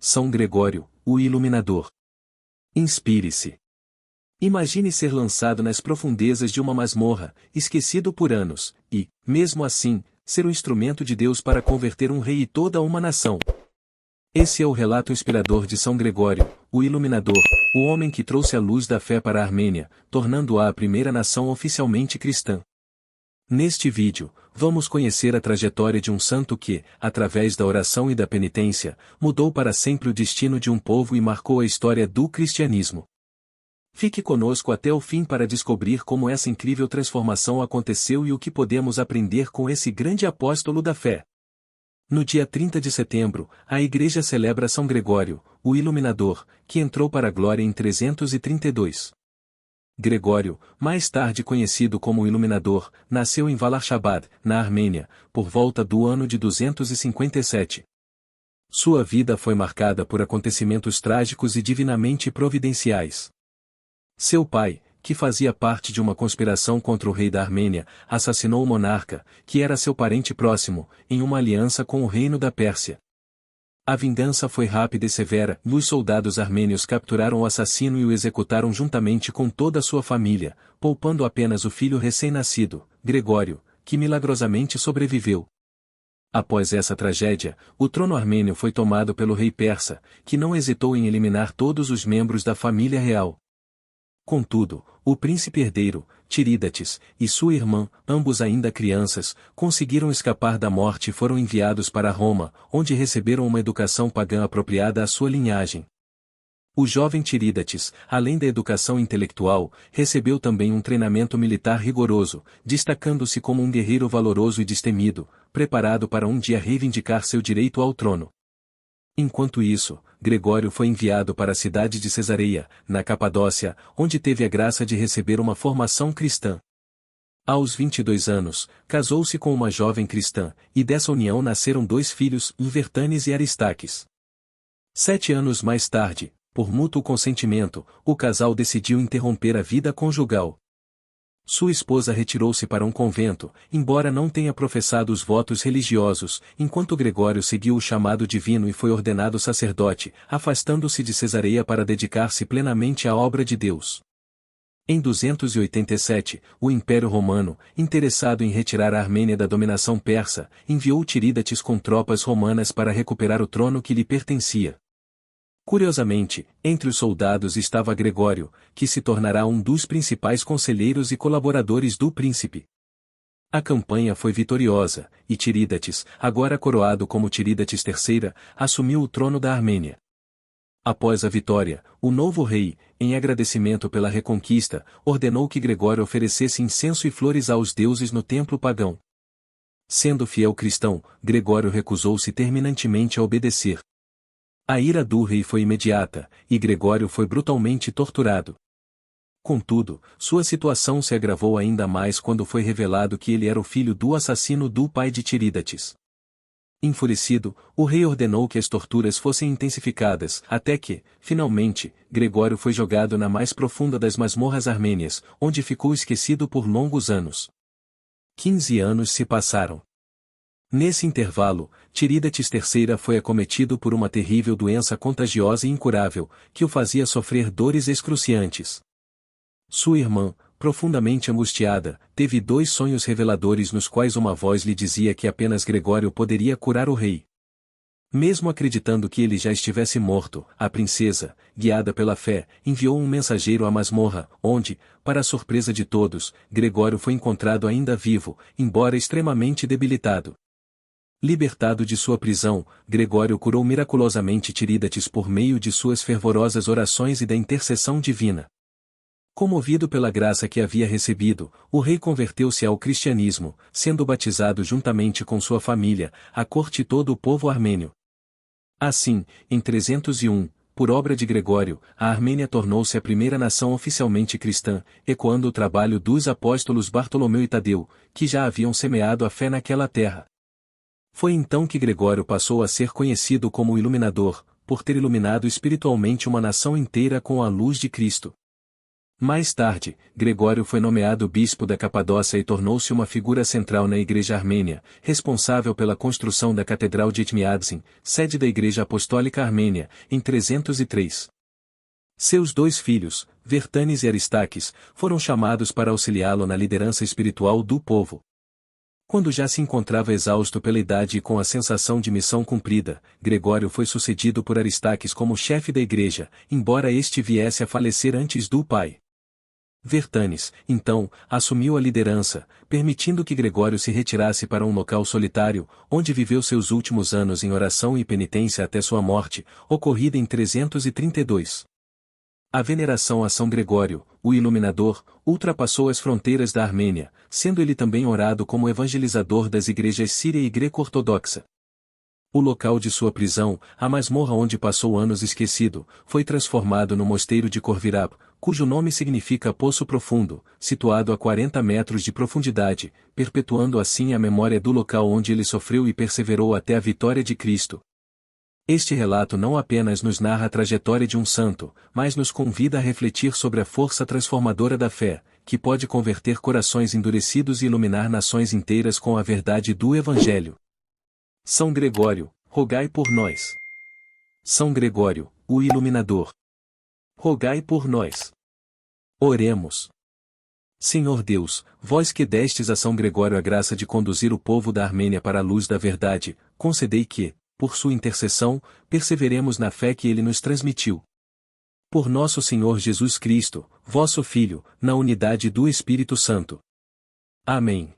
São Gregório, o Iluminador. Inspire-se. Imagine ser lançado nas profundezas de uma masmorra, esquecido por anos, e, mesmo assim, ser o instrumento de Deus para converter um rei e toda uma nação. Esse é o relato inspirador de São Gregório, o Iluminador, o homem que trouxe a luz da fé para a Armênia, tornando-a a primeira nação oficialmente cristã. Neste vídeo, vamos conhecer a trajetória de um santo que, através da oração e da penitência, mudou para sempre o destino de um povo e marcou a história do cristianismo. Fique conosco até o fim para descobrir como essa incrível transformação aconteceu e o que podemos aprender com esse grande apóstolo da fé. No dia 30 de setembro, a Igreja celebra São Gregório, o Iluminador, que entrou para a glória em 332. Gregório, mais tarde conhecido como Iluminador, nasceu em Valarshabad, na Armênia, por volta do ano de 257. Sua vida foi marcada por acontecimentos trágicos e divinamente providenciais. Seu pai, que fazia parte de uma conspiração contra o rei da Armênia, assassinou o monarca, que era seu parente próximo, em uma aliança com o reino da Pérsia. A vingança foi rápida e severa, e os soldados armênios capturaram o assassino e o executaram juntamente com toda a sua família, poupando apenas o filho recém-nascido, Gregório, que milagrosamente sobreviveu. Após essa tragédia, o trono armênio foi tomado pelo rei persa, que não hesitou em eliminar todos os membros da família real. Contudo, o príncipe herdeiro, Tirídates, e sua irmã, ambos ainda crianças, conseguiram escapar da morte e foram enviados para Roma, onde receberam uma educação pagã apropriada à sua linhagem. O jovem Tirídates, além da educação intelectual, recebeu também um treinamento militar rigoroso, destacando-se como um guerreiro valoroso e destemido, preparado para um dia reivindicar seu direito ao trono. Enquanto isso, Gregório foi enviado para a cidade de Cesareia, na Capadócia, onde teve a graça de receber uma formação cristã. Aos 22 anos, casou-se com uma jovem cristã, e dessa união nasceram 2 filhos, Vertanes e Aristarques. 7 anos mais tarde, por mútuo consentimento, o casal decidiu interromper a vida conjugal. Sua esposa retirou-se para um convento, embora não tenha professado os votos religiosos, enquanto Gregório seguiu o chamado divino e foi ordenado sacerdote, afastando-se de Cesareia para dedicar-se plenamente à obra de Deus. Em 287, o Império Romano, interessado em retirar a Armênia da dominação persa, enviou Tirídates com tropas romanas para recuperar o trono que lhe pertencia. Curiosamente, entre os soldados estava Gregório, que se tornará um dos principais conselheiros e colaboradores do príncipe. A campanha foi vitoriosa, e Tirídates, agora coroado como Tirídates III, assumiu o trono da Armênia. Após a vitória, o novo rei, em agradecimento pela reconquista, ordenou que Gregório oferecesse incenso e flores aos deuses no templo pagão. Sendo fiel cristão, Gregório recusou-se terminantemente a obedecer. A ira do rei foi imediata, e Gregório foi brutalmente torturado. Contudo, sua situação se agravou ainda mais quando foi revelado que ele era o filho do assassino do pai de Tirídates. Enfurecido, o rei ordenou que as torturas fossem intensificadas, até que, finalmente, Gregório foi jogado na mais profunda das masmorras armênias, onde ficou esquecido por longos anos. 15 anos se passaram. Nesse intervalo, Tirídates III foi acometido por uma terrível doença contagiosa e incurável, que o fazia sofrer dores excruciantes. Sua irmã, profundamente angustiada, teve 2 sonhos reveladores nos quais uma voz lhe dizia que apenas Gregório poderia curar o rei. Mesmo acreditando que ele já estivesse morto, a princesa, guiada pela fé, enviou um mensageiro à masmorra, onde, para a surpresa de todos, Gregório foi encontrado ainda vivo, embora extremamente debilitado. Libertado de sua prisão, Gregório curou miraculosamente Tirídates por meio de suas fervorosas orações e da intercessão divina. Comovido pela graça que havia recebido, o rei converteu-se ao cristianismo, sendo batizado juntamente com sua família, a corte e todo o povo armênio. Assim, em 301, por obra de Gregório, a Armênia tornou-se a primeira nação oficialmente cristã, ecoando o trabalho dos apóstolos Bartolomeu e Tadeu, que já haviam semeado a fé naquela terra. Foi então que Gregório passou a ser conhecido como o Iluminador, por ter iluminado espiritualmente uma nação inteira com a luz de Cristo. Mais tarde, Gregório foi nomeado bispo da Capadócia e tornou-se uma figura central na Igreja Armênia, responsável pela construção da Catedral de Etmiadzin, sede da Igreja Apostólica Armênia, em 303. Seus dois filhos, Vertanes e Aristakes, foram chamados para auxiliá-lo na liderança espiritual do povo. Quando já se encontrava exausto pela idade e com a sensação de missão cumprida, Gregório foi sucedido por Aristakes como chefe da igreja, embora este viesse a falecer antes do pai. Vertanes, então, assumiu a liderança, permitindo que Gregório se retirasse para um local solitário, onde viveu seus últimos anos em oração e penitência até sua morte, ocorrida em 332. A veneração a São Gregório, o Iluminador, ultrapassou as fronteiras da Armênia, sendo ele também orado como evangelizador das igrejas síria e greco-ortodoxa. O local de sua prisão, a masmorra onde passou anos esquecido, foi transformado no mosteiro de Corvirab, cujo nome significa Poço Profundo, situado a 40 metros de profundidade, perpetuando assim a memória do local onde ele sofreu e perseverou até a vitória de Cristo. Este relato não apenas nos narra a trajetória de um santo, mas nos convida a refletir sobre a força transformadora da fé, que pode converter corações endurecidos e iluminar nações inteiras com a verdade do Evangelho. São Gregório, rogai por nós. São Gregório, o Iluminador, rogai por nós. Oremos. Senhor Deus, vós que destes a São Gregório a graça de conduzir o povo da Armênia para a luz da verdade, concedei que, por sua intercessão, perseveremos na fé que ele nos transmitiu. Por nosso Senhor Jesus Cristo, vosso Filho, na unidade do Espírito Santo. Amém.